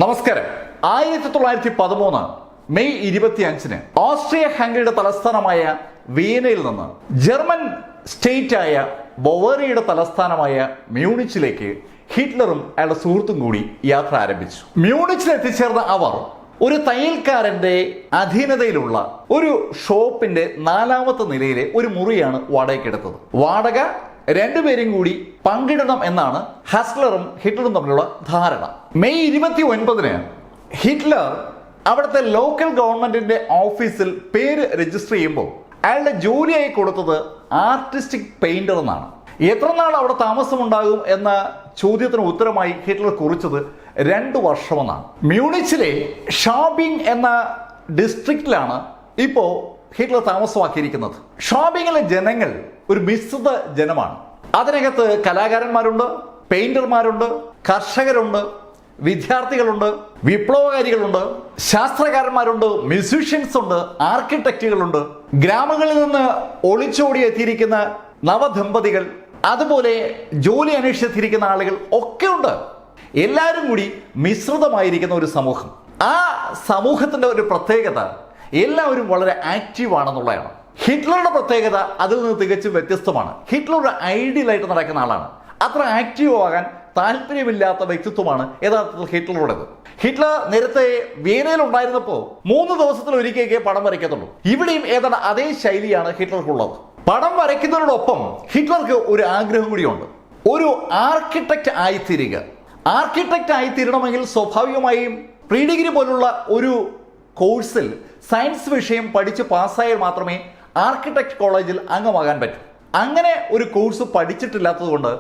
നമസ്കാരം. 1913 May 25-ന് Austria ഹംഗറിയുടെ തലസ്ഥാനമായ വിയനയിൽ നിന്ന് ജർമ്മൻ സ്റ്റേറ്റായ ബൊവേറിയയുടെ തലസ്ഥാനമായ മ്യൂണിച്ചിലേക്ക് ഹിറ്റ്ലറും അയാളുടെ സുഹൃത്തും കൂടി യാത്ര ആരംഭിച്ചു. മ്യൂണിച്ചിൽ എത്തിച്ചേർന്ന അവർ ഒരു തയ്യൽക്കാരന്റെ അധീനതയിലുള്ള ഒരു ഷോപ്പിന്റെ 4ാമത്തെ നിലയിലെ ഒരു മുറിയാണ് വാടകയ്ക്കെടുത്തത്. വാടക രണ്ടുപേരും കൂടി പങ്കിടണം എന്നാണ് ഹസ്ലറും ഹിറ്റ്ലറും തമ്മിലുള്ള ധാരണ. മെയ് 29-ന് ഹിറ്റ്ലർ അവിടുത്തെ ലോക്കൽ ഗവൺമെന്റിന്റെ ഓഫീസിൽ പേര് രജിസ്റ്റർ ചെയ്യുമ്പോൾ അയാളുടെ ജോലിയായി കൊടുത്തത് ആർട്ടിസ്റ്റിക് പെയിന്റർ എന്നാണ്. എത്ര നാൾ അവിടെ താമസമുണ്ടാകും എന്ന ചോദ്യത്തിന് ഉത്തരമായി ഹിറ്റ്ലർ കുറിച്ചത് 2 വർഷമെന്നാണ്. മ്യൂണിച്ചിലെ ഷാബിംഗ് എന്ന ഡിസ്ട്രിക്റ്റിലാണ് ഇപ്പോൾ ഹിറ്റ്ലർ താമസമാക്കിയിരിക്കുന്നത്. ഷാബിങ്ങിലെ ജനങ്ങൾ ഒരു മിശ്രിത ജനമാണ്. അതിനകത്ത് കലാകാരന്മാരുണ്ട്, പെയിന്റർമാരുണ്ട്, കർഷകരുണ്ട്, വിദ്യാർത്ഥികളുണ്ട്, വിപ്ലവകാരികളുണ്ട്, ശാസ്ത്രകാരന്മാരുണ്ട്, മ്യൂസീഷ്യൻസ് ഉണ്ട്, ആർക്കിടെക്റ്റുകളുണ്ട്, ഗ്രാമങ്ങളിൽ നിന്ന് ഒളിച്ചോടി എത്തിയിരിക്കുന്ന നവദമ്പതികൾ, അതുപോലെ ജോലി അന്വേഷിച്ചെത്തിയിരിക്കുന്ന ആളുകൾ ഒക്കെ ഉണ്ട്. എല്ലാവരും കൂടി മിശ്രിതമായിരിക്കുന്ന ഒരു സമൂഹം. ആ സമൂഹത്തിന്റെ ഒരു പ്രത്യേകത എല്ലാവരും വളരെ ആക്റ്റീവ് ആണെന്നുള്ളതാണ്. ഹിറ്റ്ലറുടെ പ്രത്യേകത അതിൽ നിന്ന് തികച്ചും വ്യത്യസ്തമാണ്. ഹിറ്റ്ലറുടെ ഐഡിയലായിട്ട് നടക്കുന്ന ആളാണ്. അത്ര ആക്റ്റീവ് ആകാൻ താല്പര്യമില്ലാത്ത വ്യക്തിത്വമാണ് യഥാർത്ഥത്തിൽ ഹിറ്റ്ലറുടേത്. ഹിറ്റ്ലർ നേരത്തെ വിയനയിൽ ഉണ്ടായിരുന്നപ്പോൾ 3 ദിവസത്തിൽ ഒരിക്കലേ പടം വരയ്ക്കത്തുള്ളൂ. ഇവിടെയും ഏതാണ്ട് അതേ ശൈലിയാണ് ഹിറ്റ്ലർക്കുള്ളത്. പടം വരയ്ക്കുന്നതിനോടൊപ്പം ഹിറ്റ്ലർക്ക് ഒരു ആഗ്രഹം കൂടിയുണ്ട്, ഒരു ആർക്കിടെക്റ്റ് ആയിത്തീരുക. ആർക്കിടെക്റ്റ് ആയിത്തീരണമെങ്കിൽ സ്വാഭാവികമായും പ്രീ ഡിഗ്രി പോലുള്ള ഒരു കോഴ്സിൽ സയൻസ് വിഷയം പഠിച്ച് പാസ്സായാൽ മാത്രമേ ആർക്കിടെക്ട് കോളേജിൽ അംഗമാകാൻ പറ്റൂ. അങ്ങനെ ഒരു കോഴ്സ് പഠിച്ചിട്ടില്ലാത്തത് കൊണ്ട്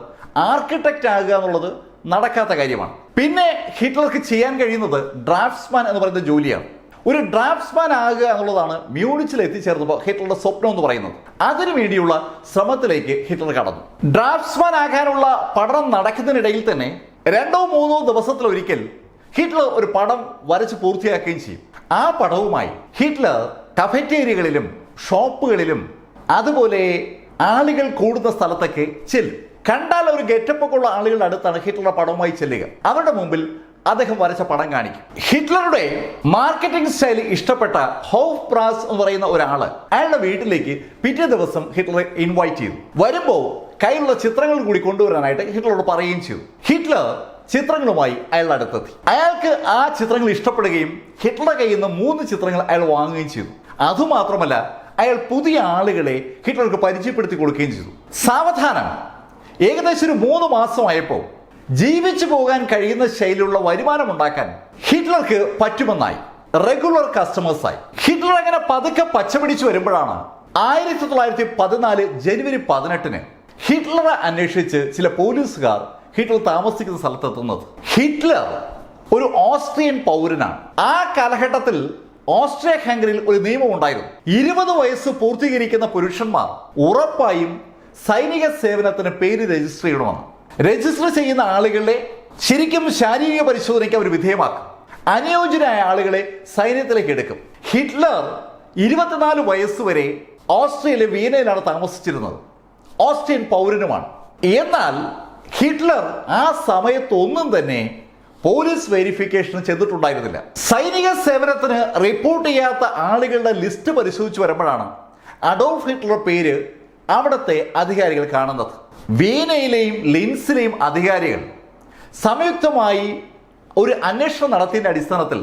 ആർക്കിടെക്റ്റ് ആകുക എന്നുള്ളത് നടക്കാത്ത കാര്യമാണ്. പിന്നെ ഹിറ്റ്ലർക്ക് ചെയ്യാൻ കഴിയുന്നത് ഡ്രാഫ്റ്റ്സ്മാൻ എന്ന് പറയുന്ന ജോലിയാണ്. ഒരു ഡ്രാഫ്റ്റ്സ്മാൻ ആകുക എന്നുള്ളതാണ് മ്യൂണിച്ചിൽ എത്തിച്ചേർന്നപ്പോൾ ഹിറ്റ്ലറുടെ സ്വപ്നം എന്ന് പറയുന്നത്. അതിനു വേണ്ടിയുള്ള ശ്രമത്തിലേക്ക് ഹിറ്റ്ലർ കടന്നു. ഡ്രാഫ്റ്റ്സ്മാൻ ആകാനുള്ള പഠനം നടക്കുന്നതിനിടയിൽ തന്നെ 2-3 ദിവസത്തിലൊരിക്കൽ ഹിറ്റ്ലർ ഒരു പടം വരച്ച് പൂർത്തിയാക്കുകയും ചെയ്യും. ആ പടവുമായി ഹിറ്റ്ലർ കഫറ്റേരിയകളിലും ഷോപ്പുകളിലും അതുപോലെ ആളുകൾ കൂടുന്ന സ്ഥലത്തൊക്കെ ചെല്ലും. കണ്ടാൽ ഒരു ഗെറ്റപ്പൊക്കെ ഉള്ള ആളുകളുടെ അടുത്താണ് ഹിറ്റ്ലറുടെ പടവുമായി ചെല്ലുക. അവരുടെ മുമ്പിൽ അദ്ദേഹം വരച്ച പടം കാണിക്കും. ഹിറ്റ്ലറുടെ മാർക്കറ്റിംഗ് സ്റ്റൈൽ ഇഷ്ടപ്പെട്ട ഹോഫ് പ്രാസ് എന്ന് പറയുന്ന ഒരാള് അയാളുടെ വീട്ടിലേക്ക് പിറ്റേ ദിവസം ഹിറ്റ്ലറെ ഇൻവൈറ്റ് ചെയ്തു. വരുമ്പോൾ കയ്യിലുള്ള ചിത്രങ്ങൾ കൂടി കൊണ്ടുവരാനായിട്ട് ഹിറ്റ്ലറോട് പറയുകയും ചെയ്തു. ഹിറ്റ്ലർ ചിത്രങ്ങളുമായി അയാളുടെ അടുത്തെത്തി. അയാൾക്ക് ആ ചിത്രങ്ങൾ ഇഷ്ടപ്പെടുകയും ഹിറ്റ്ലറുടെ കയ്യിൽ നിന്ന് 3 ചിത്രങ്ങൾ അയാൾ വാങ്ങുകയും ചെയ്തു. അതുമാത്രമല്ല, അയാൾ പുതിയ ആളുകളെ ഹിറ്റ്ലർക്ക് പരിചയപ്പെടുത്തി കൊടുക്കുകയും ചെയ്തു. സാവധാനം ഏകദേശം ഒരു 3 മാസമായപ്പോൾ ജീവിച്ചു പോകാൻ കഴിയുന്ന ശൈലിയുള്ള വരുമാനം ഉണ്ടാക്കാൻ ഹിറ്റ്ലർക്ക് പറ്റുമെന്നായി. റെഗുലർ കസ്റ്റമേഴ്സായി. ഹിറ്റ്ലർ അങ്ങനെ പതുക്കെ പച്ചപിടിച്ചു വരുമ്പോഴാണ് 1914 ജനുവരി 18-ന് ഹിറ്റ്ലറെ അന്വേഷിച്ച് ചില പോലീസുകാർ ഹിറ്റ്ലർ താമസിക്കുന്ന സ്ഥലത്തെത്തുന്നത്. ഹിറ്റ്ലർ ഒരു ഓസ്ട്രിയൻ പൗരനാണ്. ആ കാലഘട്ടത്തിൽ ഓസ്ട്രിയ ഹംഗറിയിൽ ഒരു നിയമം ഉണ്ടായിരുന്നു. 20 വയസ്സ് പൂർത്തീകരിക്കുന്ന പുരുഷന്മാർ ഉറപ്പായും സൈനിക സേവനത്തിന് പേര് രജിസ്റ്റർ ചെയ്യണമെന്ന്. രജിസ്റ്റർ ചെയ്യുന്ന ആളുകളെ ശരിക്കും ശാരീരിക പരിശോധനയ്ക്ക് അവർ വിധേയമാക്കും. അനുയോജ്യരായ ആളുകളെ സൈന്യത്തിലേക്ക് എടുക്കും. ഹിറ്റ്ലർ 24 വയസ്സ് വരെ ഓസ്ട്രിയയിലെ വിയനയിലാണ് താമസിച്ചിരുന്നത്. ഓസ്ട്രിയൻ പൗരനുമാണ്. എന്നാൽ ഹിറ്റ്ലർ ആ സമയത്തൊന്നും തന്നെ പോലീസ് വെരിഫിക്കേഷന് ചെന്നിട്ടുണ്ടായിരുന്നില്ല. സൈനിക സേവനത്തിന് റിപ്പോർട്ട് ചെയ്യാത്ത ആളുകളുടെ ലിസ്റ്റ് പരിശോധിച്ച് വരുമ്പോഴാണ് അഡോൾഫ് ഹിറ്റ്ലറുടെ പേര് അവിടുത്തെ അധികാരികൾ കാണുന്നത്. വിയനയിലെയും ലിൻസിലെയും അധികാരികൾ സംയുക്തമായി ഒരു അന്വേഷണം നടത്തിയതിന്റെ അടിസ്ഥാനത്തിൽ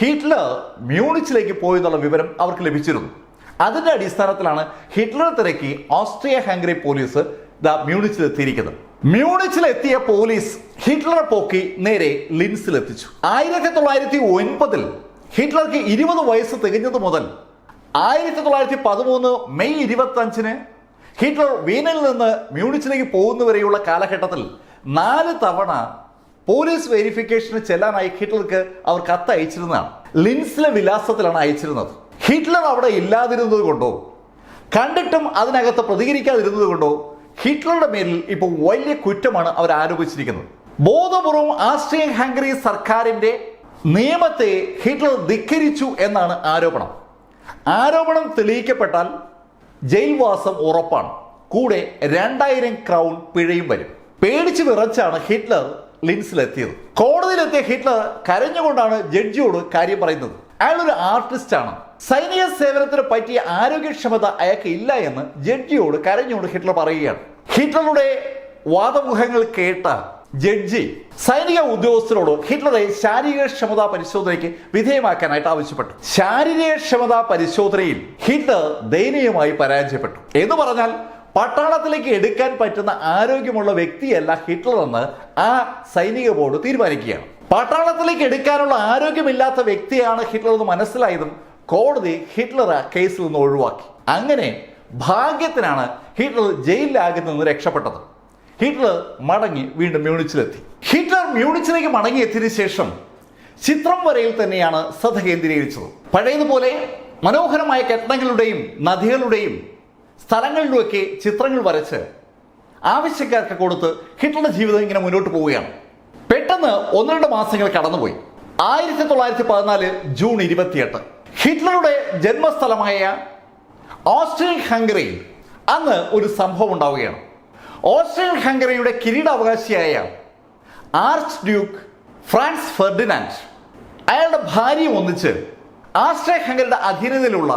ഹിറ്റ്ലർ മ്യൂണിച്ചിലേക്ക് പോയെന്നുള്ള വിവരം അവർക്ക് ലഭിച്ചിരുന്നു. അതിന്റെ അടിസ്ഥാനത്തിലാണ് ഹിറ്റ്ലറെ തിരക്കി ഓസ്ട്രിയ ഹംഗറി പോലീസ് മ്യൂണിച്ചിലെത്തിയിരിക്കുന്നത്. മ്യൂണിച്ചിലെത്തിയ പോലീസ് ഹിറ്റ്ലറെ പോക്കി നേരെ ലിൻസിലെത്തിച്ചു. 1909 ഹിറ്റ്ലർക്ക് 20 വയസ്സ് തികഞ്ഞത് മുതൽ 1913 മെയ് 25-ന് ഹിറ്റ്ലർ വിയനയിൽ നിന്ന് മ്യൂണിച്ചിലേക്ക് പോകുന്നവരെയുള്ള കാലഘട്ടത്തിൽ 4 തവണ പോലീസ് വെരിഫിക്കേഷന് ചെല്ലാനായി ഹിറ്റ്ലർക്ക് അവർ കത്ത് അയച്ചിരുന്നതാണ്. ലിൻസിലെ വിലാസത്തിലാണ് അയച്ചിരുന്നത്. ഹിറ്റ്ലർ അവിടെ ഇല്ലാതിരുന്നത് കൊണ്ടോ കണ്ടിട്ടും അതിനകത്ത് പ്രതികരിക്കാതിരുന്നത് കൊണ്ടോ ഹിറ്റ്ലറുടെ മേലിൽ ഇപ്പോൾ വലിയ കുറ്റമാണ് അവർ ആരോപിച്ചിരിക്കുന്നത്. ബോധപൂർവം ആസ്ട്രിയൻ ഹംഗറി സർക്കാരിന്റെ നിയമത്തെ ഹിറ്റ്ലർ ധിക്കരിച്ചു എന്നാണ് ആരോപണം. ആരോപണം തെളിയിക്കപ്പെട്ടാൽ ജയിൽവാസം ഉറപ്പാണ്. കൂടെ 2000 ക്രൗൺ പിഴയും വരും. പേടിച്ച് വിറച്ചാണ് ഹിറ്റ്ലർ ലിൻസിലെത്തിയത്. കോടതിയിലെത്തിയ ഹിറ്റ്ലർ കരഞ്ഞുകൊണ്ടാണ് ജഡ്ജിയോട് കാര്യം പറയുന്നത്. അയാളൊരു ആർട്ടിസ്റ്റ് ആണ്. സൈനിക സേവനത്തിന് പറ്റിയ ആരോഗ്യക്ഷമത അയാൾക്ക് ഇല്ല എന്ന് ജഡ്ജിയോട് കരഞ്ഞുകൊണ്ട് ഹിറ്റ്ലർ പറയുകയാണ്. ഹിറ്റ്ലറുടെ വാദമുഖങ്ങൾ കേട്ട ജഡ്ജി സൈനിക ഉദ്യോഗസ്ഥരോട് ഹിറ്റ്ലറെ ശാരീരികക്ഷമതാ പരിശോധനയ്ക്ക് വിധേയമാക്കാനായിട്ട് ആവശ്യപ്പെട്ടു. ശാരീരികക്ഷമതാ പരിശോധനയിൽ ഹിറ്റ്ലർ ദയനീയമായി പരാജയപ്പെട്ടു. എന്ന് പറഞ്ഞാൽ പട്ടാളത്തിലേക്ക് എടുക്കാൻ പറ്റുന്ന ആരോഗ്യമുള്ള വ്യക്തിയല്ല ഹിറ്റ്ലർ എന്ന് ആ സൈനിക ബോർഡ് തീരുമാനിക്കുകയാണ്. പട്ടാളത്തിലേക്ക് എടുക്കാനുള്ള ആരോഗ്യമില്ലാത്ത വ്യക്തിയാണ് ഹിറ്റ്ലർ എന്ന് മനസ്സിലായതും കോടതി ഹിറ്റ്ലറെ കേസിൽ നിന്ന് ഒഴിവാക്കി. അങ്ങനെ ഭാഗ്യത്തിനാണ് ഹിറ്റ്ലർ ജയിലിലാകെ നിന്ന് രക്ഷപ്പെട്ടത്. ഹിറ്റ്ലർ മടങ്ങി വീണ്ടും മ്യൂണിച്ചിലെത്തി. ഹിറ്റ്ലർ മ്യൂണിച്ചിലേക്ക് മടങ്ങിയെത്തിയതിനു ശേഷം ചിത്രം വരയിൽ തന്നെയാണ് ശ്രദ്ധ കേന്ദ്രീകരിച്ചത്. പഴയതുപോലെ മനോഹരമായ കെട്ടിടങ്ങളുടെയും നദികളുടെയും സ്ഥലങ്ങളിലുമൊക്കെ ചിത്രങ്ങൾ വരച്ച് ആവശ്യക്കാർക്ക് കൊടുത്ത് ഹിറ്റ്ലറുടെ ജീവിതം ഇങ്ങനെ മുന്നോട്ട് പോവുകയാണ്. പെട്ടെന്ന് 1-2 മാസങ്ങൾ കടന്നുപോയി. 1914 ജൂൺ 28 ഹിറ്റ്ലറുടെ ജന്മസ്ഥലമായ ഓസ്ട്രിയൻ ഹംഗറിയിൽ അന്ന് ഒരു സംഭവം ഉണ്ടാവുകയാണ്. ഓസ്ട്രിയൻ ഹംഗറിയുടെ കിരീടാവകാശിയായ ആർച്ച് ഡ്യൂക്ക് ഫ്രാൻസ് ഫെർഡിനാൻഡ് അയാളുടെ ഭാര്യയും ഒന്നിച്ച് ഓസ്ട്രിയ ഹംഗറിയുടെ അധീനതയിലുള്ള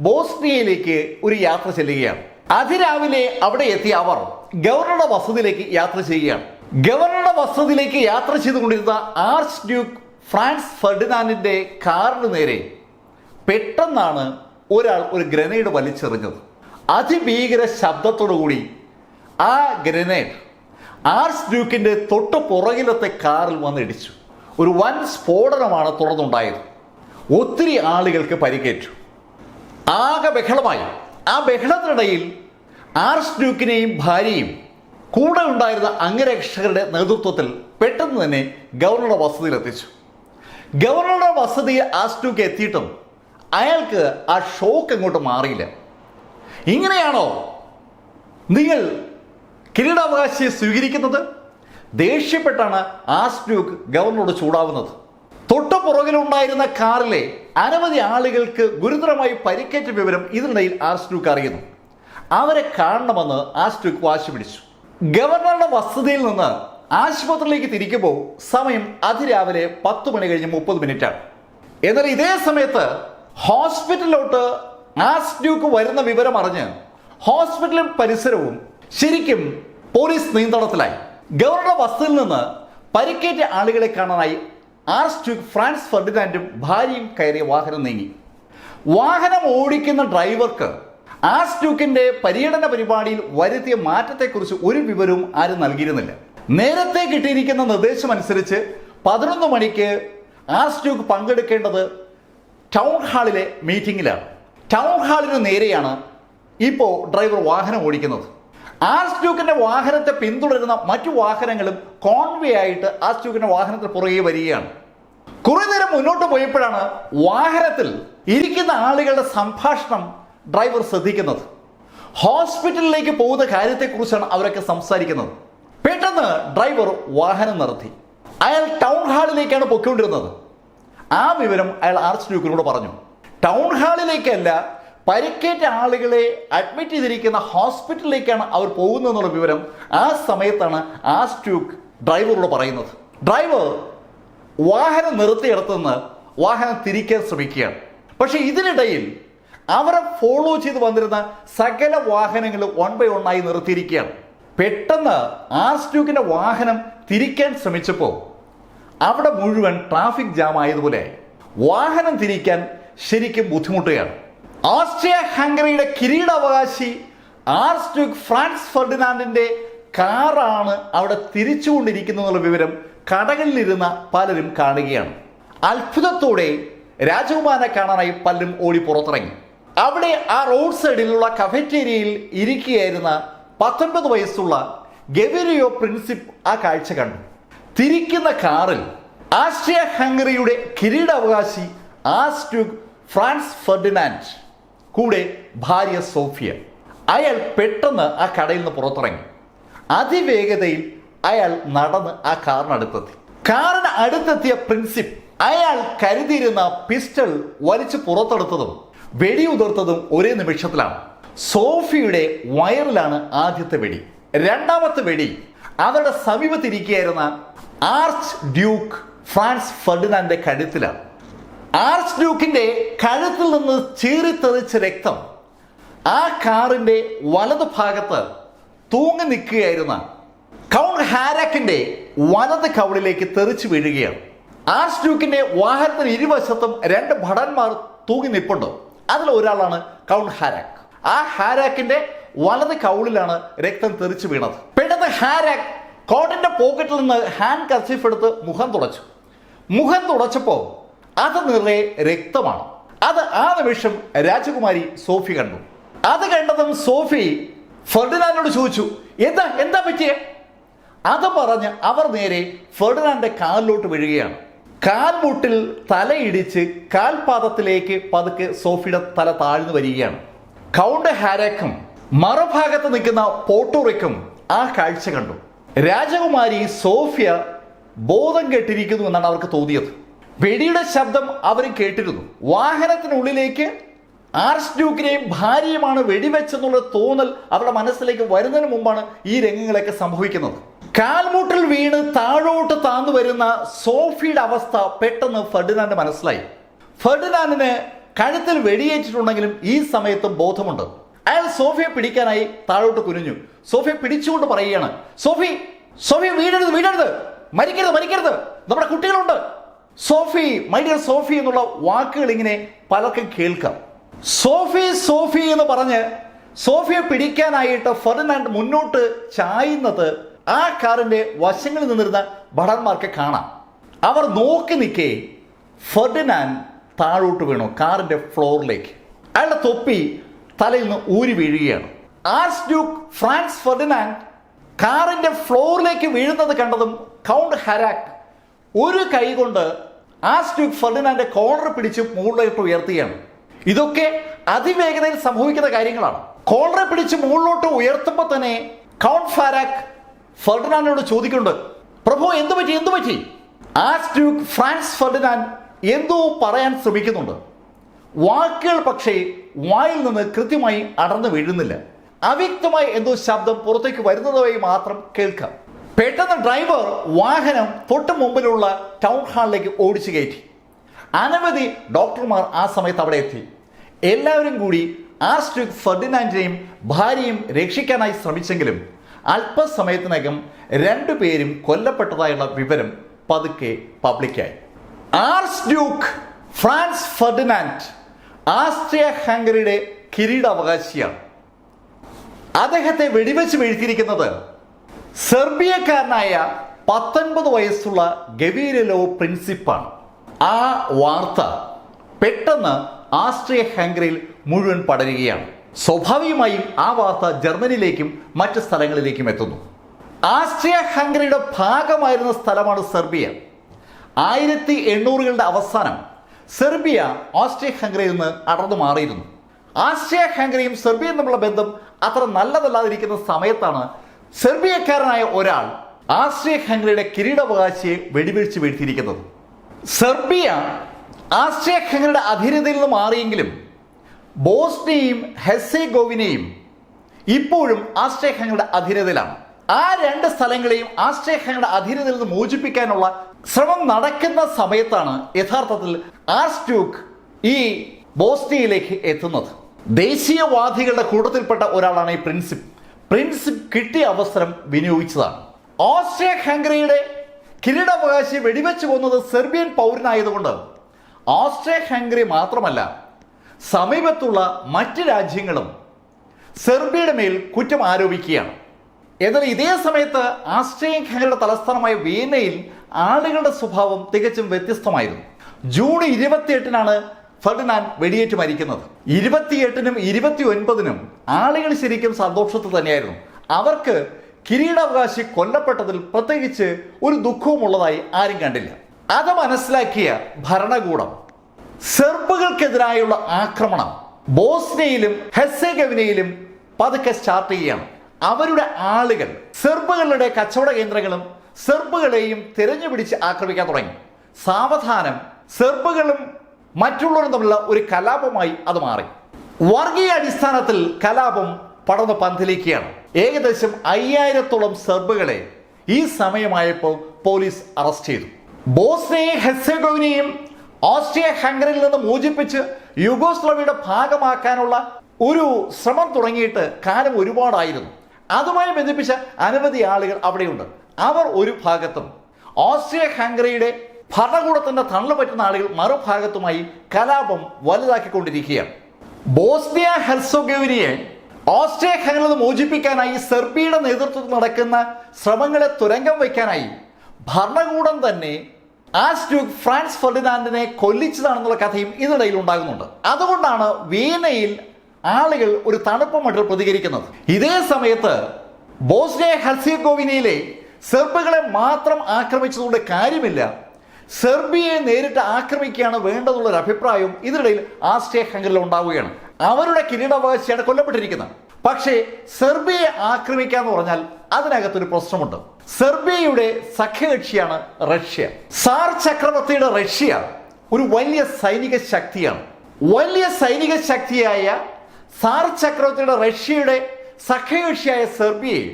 ബോസ്നിയയിലേക്ക് ഒരു യാത്ര ചെല്ലുകയാണ്. അതിരാവിലെ അവിടെ എത്തിയ അവർ ഗവർണറുടെ വസതിയിലേക്ക് യാത്ര ചെയ്യുകയാണ്. ഗവർണറുടെ വസതിയിലേക്ക് യാത്ര ചെയ്തുകൊണ്ടിരുന്ന ആർച്ച് ഡ്യൂക്ക് ഫ്രാൻസ് ഫെർഡിനാൻഡിന്റെ കാറിന് നേരെ പെട്ടെന്നാണ് ഒരാൾ ഒരു ഗ്രനേഡ് വലിച്ചെറിഞ്ഞത്. അതിഭീകര ശബ്ദത്തോടുകൂടി ആ ഗ്രനേഡ് ആർച്ച് ഡ്യൂക്കിന്റെ തൊട്ട് പുറകിലത്തെ കാറിൽ വന്നിടിച്ചു. ഒരു വൻ സ്ഫോടനമാണ് തുടർന്നുണ്ടായത്. ഒത്തിരി ആളുകൾക്ക് പരിക്കേറ്റു. ആകെ ബഹളമായി. ആ ബഹളത്തിനിടയിൽ ആർച്ച് ഡ്യൂക്കിനെയും ഭാര്യയും കൂടെ ഉണ്ടായിരുന്ന അംഗരക്ഷകരുടെ നേതൃത്വത്തിൽ പെട്ടെന്ന് തന്നെ ഗവർണറുടെ വസതിയിൽ എത്തിച്ചു. ഗവർണറുടെ വസതിയിൽ ആർച്ച് ഡ്യൂക്ക് എത്തിയിട്ടും അയാൾക്ക് ആ ഷോക്ക് അങ്ങോട്ട് മാറിയില്ല. ഇങ്ങനെയാണോ നിങ്ങൾ കിരീടാവകാശിയെ സ്വീകരിക്കുന്നത്? ദേഷ്യപ്പെട്ടാണ് ആർച്ച് ഡ്യൂക്ക് ഗവർണറോട് ചൂടാവുന്നത്. തൊട്ടു പുറകിലുണ്ടായിരുന്ന കാറിലെ അനവധി ആളുകൾക്ക് ഗുരുതരമായി പരിക്കേറ്റ വിവരം ഇതിനിടയിൽ ആർച്ച് ഡ്യൂക്ക് അറിയുന്നു. അവരെ കാണണമെന്ന് ആർച്ച് ഡ്യൂക്ക് വാശി പിടിച്ചു. ഗവർണറുടെ വസതിയിൽ നിന്ന് ആശുപത്രിയിലേക്ക് തിരിക്കുമ്പോൾ സമയം അതിരാവിലെ 10 മണി കഴിഞ്ഞ് 30 മിനിറ്റാണ്. എന്നാൽ ഇതേ സമയത്ത് ഹോസ്പിറ്റലിലോട്ട് ആർച്ച് ഡ്യൂക്ക് വരുന്ന വിവരം അറിഞ്ഞ് ഹോസ്പിറ്റലും പരിസരവും ശരിക്കും പോലീസ് നിയന്ത്രണത്തിലായി. ഗവർണറുടെ വസതിയിൽ നിന്ന് പരിക്കേറ്റ ആളുകളെ കാണാനായി ആർച്ച് ഡ്യൂക്ക് ഫ്രാൻസ് ഫെർഡിനാൻഡും ഭാര്യയും കയറിയ വാഹനം നീങ്ങി. വാഹനം ഓടിക്കുന്ന ഡ്രൈവർക്ക് ആർച്ച് ഡ്യൂക്കിന്റെ പര്യടന പരിപാടിയിൽ വരുത്തിയ മാറ്റത്തെക്കുറിച്ച് ഒരു വിവരവും ആരും നൽകിയിരുന്നില്ല. നേരത്തെ കിട്ടിയിരിക്കുന്ന നിർദ്ദേശമനുസരിച്ച് 11 മണിക്ക് ആർച്ച് ഡ്യൂക്ക് പങ്കെടുക്കേണ്ടത് ടൗൺ ഹാളിലെ മീറ്റിംഗിലാണ്. ടൗൺ ഹാളിന് നേരെയാണ് ഇപ്പോൾ ഡ്രൈവർ വാഹനം ഓടിക്കുന്നത്. ആർച്ച് ഡ്യൂക്കിന്റെ വാഹനത്തെ പിന്തുടരുന്ന മറ്റു വാഹനങ്ങളും കോൺവേ ആയിട്ട് ആർച്ച് ഡ്യൂക്കിന്റെ വാഹനത്തിന് പുറകെ വരികയാണ്. കുറെ നേരം മുന്നോട്ട് പോയപ്പോഴാണ് വാഹനത്തിൽ ഇരിക്കുന്ന ആളുകളുടെ സംഭാഷണം ഡ്രൈവർ ശ്രദ്ധിക്കുന്നത്. ഹോസ്പിറ്റലിലേക്ക് പോകുന്ന കാര്യത്തെക്കുറിച്ചാണ് അവരൊക്കെ സംസാരിക്കുന്നത്. പെട്ടെന്ന് ഡ്രൈവർ വാഹനം നിർത്തി. അയാൾ ടൗൺ ഹാളിലേക്കാണ് പൊയ്ക്കൊണ്ടിരുന്നത്. ആ വിവരം അയാൾ ആർച്ച് ഡ്യൂക്കിനോട് പറഞ്ഞു. ടൗൺ ഹാളിലേക്കല്ല, പരിക്കേറ്റ ആളുകളെ അഡ്മിറ്റ് ചെയ്തിരിക്കുന്ന ഹോസ്പിറ്റലിലേക്കാണ് അവർ പോകുന്നതെന്നുള്ള വിവരം ആ സമയത്താണ് ആർച്ച് ഡ്യൂക്ക് ഡ്രൈവറോട് പറയുന്നത്. ഡ്രൈവർ വാഹനം നിർത്തിയിടത്തുനിന്ന് വാഹനം തിരിക്കാൻ ശ്രമിക്കുകയാണ്. പക്ഷെ ഇതിനിടയിൽ അവരെ ഫോളോ ചെയ്ത് വന്നിരുന്ന സകല വാഹനങ്ങളും 1 by 1 ആയി നിർത്തിയിരിക്കുകയാണ്. പെട്ടെന്ന് ആർച്ച് ഡ്യൂക്കിന്റെ വാഹനം തിരിക്കാൻ ശ്രമിച്ചപ്പോൾ അവിടെ മുഴുവൻ ട്രാഫിക് ജാം ആയതുപോലെ വാഹനം തിരിക്കാൻ ശരിക്കും ബുദ്ധിമുട്ടുകയാണ്. ഓസ്ട്രിയ ഹംഗറിയുടെ കിരീടാവകാശി ആർച്ച് ഡ്യൂക്ക് ഫ്രാൻസ് ഫെർഡിനാൻഡിന്റെ കാറാണ് അവിടെ തിരിച്ചുകൊണ്ടിരിക്കുന്നുള്ള വിവരം കടകളിലിരുന്ന പലരും കാണുകയാണ്. അത്ഭുതത്തോടെ രാജകുമാരനെ കാണാനായി പലരും ഓടി പുറത്തിറങ്ങി. അവിടെ ആ റോഡ് സൈഡിലുള്ള കഫറ്റേരിയയിൽ ഇരിക്കുകയായിരുന്ന 19 വയസ്സുള്ള ഗവേരിയോ പ്രിൻസിപ്പ് ആ കാഴ്ച കണ്ടു. തിരിക്കുന്ന കാറിൽ ഓസ്ട്രിയ ഹംഗറിയുടെ കിരീടാവകാശി ആർച്ച് ഡ്യൂക്ക് ഫ്രാൻസ് ഫെർഡിനാൻഡ്, കൂടെ ഭാര്യ സോഫിയ. അയാൾ പെട്ടെന്ന് ആ കടയിൽ നിന്ന് പുറത്തിറങ്ങി. അതിവേഗതയിൽ അയാൾ നടന്ന് ആ കാറിനടുത്തെത്തി. കാറിന് അടുത്തെത്തിയ പ്രിൻസിപ്പ് അയാൾ കരുതിയിരുന്ന പിസ്റ്റൾ വലിച്ചു പുറത്തെടുത്തതും വെടിയുതിർത്തതും ഒരേ നിമിഷത്തിലാണ്. സോഫിയുടെ വയറിലാണ് ആദ്യത്തെ വെടി. രണ്ടാമത്തെ വെടി അവരുടെ സമീപത്തിരിക്കുകയായിരുന്ന ആർച്ച് ഡ്യൂക്ക് ഫ്രാൻസ് ഫെർഡിനാൻഡിന്റെ കഴുത്തിലാണ്. ആർച്ച് ഡ്യൂക്കിന്റെ കഴുത്തിൽ നിന്ന് ചീറിത്തെറിച്ച രക്തം ആ കാറിന്റെ വലത് ഭാഗത്ത് തൂങ്ങി നിൽക്കുകയായിരുന്ന കൗണ്ട് ഹാരാക്കിന്റെ വലത് കവിളിലേക്ക് തെറിച്ചു വീഴുകയാണ്. ആർച്ച് ഡ്യൂക്കിന്റെ വാഹനത്തിന് ഇരുവശത്തും 2 ഭടന്മാർ തൂങ്ങി നിൽപ്പുണ്ട്. അതിൽ ഒരാളാണ് കൗണ്ട് ഹാരാക്ക്. ആ ഹാരാക്കിന്റെ വലത് കവിളിലാണ് രക്തം തെറിച്ചു വീണത്. പെട്ടെന്ന് ഹാരാക്ക് കോട്ടിന്റെ പോക്കറ്റിൽ നിന്ന് ഹാൻഡ് കർച്ചീഫ് എടുത്ത് മുഖം തുടച്ചപ്പോൾ അത് നിറയെ രക്തമാണ്. അത് ആ നിമിഷം രാജകുമാരി സോഫി കണ്ടു. അത് കണ്ടതും സോഫി ഫെർഡിനാൻഡിനോട് ചോദിച്ചു, എന്താ പറ്റിയേ? അത് പറഞ്ഞ് അവർ നേരെ ഫെർഡിനാൻഡിന്റെ കാലിലോട്ട് വീഴുകയാണ്. കാൽമുട്ടിൽ തലയിടിച്ച് കാൽപാദത്തിലേക്ക് പതുക്കെ സോഫിയുടെ തല താഴ്ന്നു വരികയാണ്. കൗണ്ട് ഹാരാക്കും മറുഭാഗത്ത് നിൽക്കുന്ന പോർട്ടോറിക്കും ആ കാഴ്ച കണ്ടു. രാജകുമാരി സോഫിയ ബോധം കെട്ടിരിക്കുന്നു എന്നാണ് അവർക്ക് തോന്നിയത്. വെടിയുടെ ശബ്ദം അവർ കേട്ടിരുന്നു. വാഹനത്തിനുള്ളിലേക്ക് ആർച്ച് ഡ്യൂക്കിനെയും ഭാര്യയുമാണ് വെടിവെച്ചെന്നുള്ള തോന്നൽ അവരുടെ മനസ്സിലേക്ക് വരുന്നതിന് മുമ്പാണ് ഈ രംഗങ്ങളൊക്കെ സംഭവിക്കുന്നത്. കാൽമുട്ടിൽ വീണ് താഴോട്ട് താന്നു വരുന്ന സോഫിയുടെ അവസ്ഥ പെട്ടെന്ന് ഫെർഡിനാൻഡ് മനസ്സിലായി. ഫെർഡിനാൻഡിന് കഴുത്തിൽ വെടിയേറ്റിട്ടുണ്ടെങ്കിലും ഈ സമയത്തും ബോധമുണ്ട്. അയാൾ സോഫിയെ പിടിക്കാനായി താഴോട്ട് കുനിഞ്ഞു. സോഫിയെ പിടിച്ചുകൊണ്ട് പറയുകയാണ്, സോഫി വീഴരുത്, മരിക്കരുത്, നമ്മുടെ കുട്ടികളുണ്ട്. സോഫി, മൈ ഡിയർ സോഫി എന്നുള്ള വാക്കുകൾ ഇങ്ങനെ പലർക്കും കേൾക്കാം. സോഫി എന്ന് പറഞ്ഞ് സോഫിയെ പിടിക്കാനായിട്ട് ഫെർഡിനാൻഡ് മുന്നോട്ട് ചായുന്നത് ആ കാറിന്റെ വശങ്ങളിൽ നിന്നിരുന്ന ഭടന്മാർക്ക് കാണാം. അവർ നോക്കി നിൽക്കേ ഫെർഡിനാൻഡ് താഴോട്ട് വീണു കാറിന്റെ ഫ്ലോറിലേക്ക്. അയാളുടെ തൊപ്പി തലയിൽ നിന്ന് ഊരി വീഴുകയാണ്. ആർച്ച് ഡ്യൂക്ക് ഫ്രാൻസ് ഫെർഡിനാൻഡ് കാറിന്റെ ഫ്ലോറിലേക്ക് വീഴുന്നത് കണ്ടതും കൗണ്ട് ഹാരാക്ക് ഒരു കൈ കൊണ്ട് ആർച്ച് ഡ്യൂക്ക് ഫെർഡിനാൻഡിന്റെ കോളർ പിടിച്ച് മുകളിലോട്ട് ഉയർത്തുകയാണ്. ഇതൊക്കെ അതിവേഗതയിൽ സംഭവിക്കുന്ന കാര്യങ്ങളാണ്. കോളറെ പിടിച്ച് മുകളിലോട്ട് ഉയർത്തുമ്പോൾ തന്നെ കൗണ്ട് ഹാരാക്ക് ഫെർഡിനാൻഡിനോട് ചോദിക്കുന്നുണ്ട്, പ്രഭു എന്തു പറ്റി? ആർച്ച് ഡ്യൂക്ക് ഫ്രാൻസ് ഫെർഡിനാൻഡ് എന്തോ പറയാൻ ശ്രമിക്കുന്നുണ്ട്. വാക്കുകൾ പക്ഷേ വായിൽ നിന്ന് കൃത്യമായി അടർന്നു വീഴുന്നില്ല. അവ്യക്തമായി എന്തോ ശബ്ദം പുറത്തേക്ക് വരുന്നതായി മാത്രം കേൾക്കാം. പെട്ടെന്ന് ഡ്രൈവർ വാഹനം തൊട്ട് മുമ്പിലുള്ള ടൗൺ ഹാളിലേക്ക് ഓടിച്ചു കയറ്റി. അനവധി ഡോക്ടർമാർ ആ സമയത്ത് അവിടെ എത്തി. എല്ലാവരും കൂടി ആർച്ച് ഡ്യൂക്ക് ഫെർഡിനാൻഡിനെയും ഭാര്യയും രക്ഷിക്കാനായി ശ്രമിച്ചെങ്കിലും അല്പസമയത്തിനകം 2 പേരും കൊല്ലപ്പെട്ടതായുള്ള വിവരം പതുക്കെ പബ്ലിക്കായി. Archduke Franz Ferdinand Austria ഹംഗറിയുടെ കിരീടാവകാശിയാണ്. അദ്ദേഹത്തെ വെടിവെച്ച് വീഴ്ത്തിയിരിക്കുന്നത് സെർബിയക്കാരനായ 19 വയസ്സുള്ള ഗവീരലോ പ്രിൻസിപ്പാണ്. ആ വാർത്ത പെട്ടെന്ന് ആസ്ട്രിയ ഹംഗറിയിൽ മുഴുവൻ പടരുകയാണ്. സ്വാഭാവികമായും ആ വാർത്ത ജർമ്മനിയിലേക്കും മറ്റ് സ്ഥലങ്ങളിലേക്കും എത്തുന്നു. ആസ്ട്രിയ ഹംഗറിയുടെ ഭാഗമായിരുന്ന സ്ഥലമാണ് സെർബിയ. 1800കളുടെ അവസാനം സെർബിയ ഓസ്ട്രിയ ഹംഗറിയിൽ നിന്ന് അടർന്നു മാറിയിരുന്നു. ആസ്ട്രിയ ഹംഗറിയും സെർബിയയും തമ്മിലുള്ള ബന്ധം അത്ര നല്ലതല്ലാതിരിക്കുന്ന സമയത്താണ് സെർബിയക്കാരനായ ഒരാൾ ആസ്ട്രിയ ഹംഗറിയുടെ കിരീടാവകാശിയെ വെടിവെച്ച് വീഴ്ത്തിയിരിക്കുന്നത്. സെർബിയ ആസ്ട്രിയ ഹംഗറിയുടെ അധീനതയിൽ നിന്ന് മാറിയെങ്കിലും ബോസ്നിയയും ഹെർസഗോവിനയും ഇപ്പോഴും ആസ്ട്രിയ ഹംഗറിയുടെ അധീനതയിലാണ്. ആ 2 സ്ഥലങ്ങളെയും ആസ്ട്രിയ ഹംഗറിയുടെ അധീനതയിൽ നിന്ന് മോചിപ്പിക്കാനുള്ള ശ്രമം നടക്കുന്ന സമയത്താണ് യഥാർത്ഥത്തിൽ ആർച്ച് ഡ്യൂക്ക് ഈ ബോസ്നിയയിലേക്ക് എത്തുന്നത്. ദേശീയവാദികളുടെ കൂട്ടത്തിൽപ്പെട്ട ഒരാളാണ് ഈ പ്രിൻസിപ്പ് കിട്ടിയ അവസരം വിനിയോഗിച്ചതാണ്. ഓസ്ട്രിയ ഹംഗറിയുടെ കിരീടാവകാശി വെടിവെച്ച് കൊന്നത് സെർബിയൻ പൗരനായതുകൊണ്ട് ഓസ്ട്രിയ ഹംഗറി മാത്രമല്ല സമീപത്തുള്ള മറ്റ് രാജ്യങ്ങളും സെർബിയയുടെ മേൽ കുറ്റം ആരോപിക്കുകയാണ്. എന്നാൽ ഇതേ സമയത്ത് ആസ്ട്രിയ ഹംഗറിയുടെ തലസ്ഥാനമായ വിയന്നയിൽ ആളുകളുടെ സ്വഭാവം തികച്ചും വ്യത്യസ്തമായിരുന്നു. ജൂൺ 28-നാണ് ഫെർഡിനാൻഡ് വെടിയേറ്റ് മരിക്കുന്നത്. 28-നും 29-നും ആളുകൾ ശരിക്കും സന്തോഷത്തിൽ തന്നെയായിരുന്നു. അവർക്ക് കിരീടാവകാശി കൊല്ലപ്പെട്ടതിൽ പ്രത്യേകിച്ച് ഒരു ദുഃഖവും ഉള്ളതായി ആരും കണ്ടില്ല. അത് മനസ്സിലാക്കിയ ഭരണകൂടം സെർബുകൾക്കെതിരായുള്ള ആക്രമണം ബോസ്നിയയിലും ഹെർസഗോവിനയിലും പതുക്കെ സ്റ്റാർട്ട് ചെയ്യുകയാണ്. അവരുടെ ആളുകൾ സെർബുകളുടെ കച്ചവട കേന്ദ്രങ്ങളും സെർബുകളെയും തിരഞ്ഞുപിടിച്ച് ആക്രമിക്കാൻ തുടങ്ങി. സാവധാനം സെർബുകളും മറ്റുള്ളവരും തമ്മിലുള്ള ഒരു കലാപമായി അത് മാറി. വർഗീയ അടിസ്ഥാനത്തിൽ കലാപം പടർന്ന് പന്തലിക്കുകയാണ്. ഏകദേശം 5000-ഓളം സെർബുകളെ ഈ സമയമായപ്പോൾ പോലീസ് അറസ്റ്റ് ചെയ്തു. ബോസ്നിയയും ഹെർസഗോവിനയും ഓസ്ട്രിയ ഹംഗറിയിൽ നിന്ന് മോചിപ്പിച്ച് യുഗോസ്ലാവിയയുടെ ഭാഗമാക്കാനുള്ള ഒരു ശ്രമം തുടങ്ങിയിട്ട് കാലം ഒരുപാടായിരുന്നു. അതുമായി ബന്ധിപ്പിച്ച അനവധി ആളുകൾ അവിടെയുണ്ട്. അവർ ഒരു ഭാഗത്തും ഓസ്ട്രിയ ഹംഗറിയുടെ ഭരണകൂടത്തിന്റെ തള്ളു പറ്റുന്ന ആളുകൾ മറുഭാഗത്തുമായി കലാപം വലുതാക്കിക്കൊണ്ടിരിക്കുകയാണ്. ബോസ്നിയ ഹെർസഗോവിനയെ ഓസ്ട്രിയ ഹംഗറിയിൽ നിന്ന് മോചിപ്പിക്കാനായി സെർബിയയുടെ നേതൃത്വത്തിൽ നടക്കുന്ന ശ്രമങ്ങളെ തുരങ്കം വയ്ക്കാനായി ഭരണകൂടം തന്നെ ആർച്ച്ഡ്യൂക്ക് ഫ്രാൻസ് ഫെർഡിനാൻഡിനെ കൊല്ലിച്ചതാണെന്നുള്ള കഥയും ഇതിനിടയിൽ ഉണ്ടാകുന്നുണ്ട്. അതുകൊണ്ടാണ് വീനയിൽ ആളുകൾ ഒരു തണുപ്പ് മട്ടിൽ പ്രതികരിക്കുന്നത്. ഇതേ സമയത്ത് ബോസ്നിയ ഹെർസഗോവിനയിലെ സെർബുകളെ മാത്രം ആക്രമിച്ചതുകൊണ്ട് കാര്യമില്ല, സെർബിയയെ നേരിട്ട് ആക്രമിക്കുകയാണ് വേണ്ടതുള്ളൊരു അഭിപ്രായവും ഇതിനിടയിൽ ഓസ്ട്രിയ ഹംഗറിയിൽ ഉണ്ടാവുകയാണ്. അവരുടെ കിരീടാവകാശിയാണ് കൊല്ലപ്പെട്ടിരിക്കുന്നത്. പക്ഷേ സെർബിയയെ ആക്രമിക്കുക എന്ന് പറഞ്ഞാൽ അതിനകത്തൊരു പ്രശ്നമുണ്ട്. സെർബിയയുടെ സഖ്യകക്ഷിയാണ് റഷ്യ. സാർ ചക്രവർത്തിയുടെ റഷ്യ ഒരു വലിയ സൈനിക ശക്തിയാണ്. വലിയ സൈനിക ശക്തിയായ സാർ ചക്രവർത്തിയുടെ റഷ്യയുടെ സഖ്യകക്ഷിയായ സെർബിയയെ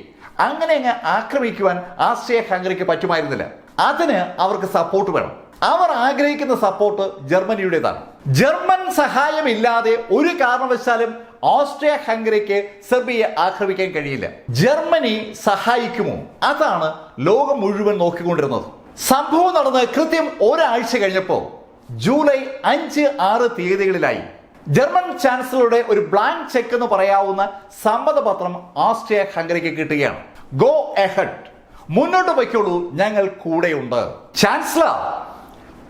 അങ്ങനെ അങ്ങ് ആക്രമിക്കുവാൻ ഓസ്ട്രിയ ഹംഗറിക്ക് പറ്റുമായിരുന്നില്ല. അതിന് അവർക്ക് സപ്പോർട്ട് വേണം. അവർ ആഗ്രഹിക്കുന്ന സപ്പോർട്ട് ജർമ്മനിയുടേതാണ്. ജർമ്മൻ സഹായമില്ലാതെ ഒരു കാരണവശാലും ഓസ്ട്രിയ ഹംഗറിക്ക് സെർബിയയെ ആക്രമിക്കാൻ കഴിയില്ല. ജർമ്മനി സഹായിക്കുമോ? അതാണ് ലോകം മുഴുവൻ നോക്കിക്കൊണ്ടിരുന്നത്. സംഭവം നടന്ന് കൃത്യം ഒരാഴ്ച കഴിഞ്ഞപ്പോൾ ജൂലൈ 5, 6 തീയതികളിലായി ജർമ്മൻ ചാൻസലറുടെ ഒരു ബ്ലാങ്ക് ചെക്ക് എന്ന് പറയാവുന്ന സമ്മതപത്രം ഓസ്ട്രിയ ഹംഗറിക്ക് കിട്ടുകയാണ്. ഗോ എഹെഡ്, മുന്നോട്ട് വയ്ക്കോളൂ, ഞങ്ങൾ കൂടെയുണ്ട്. ചാൻസലർ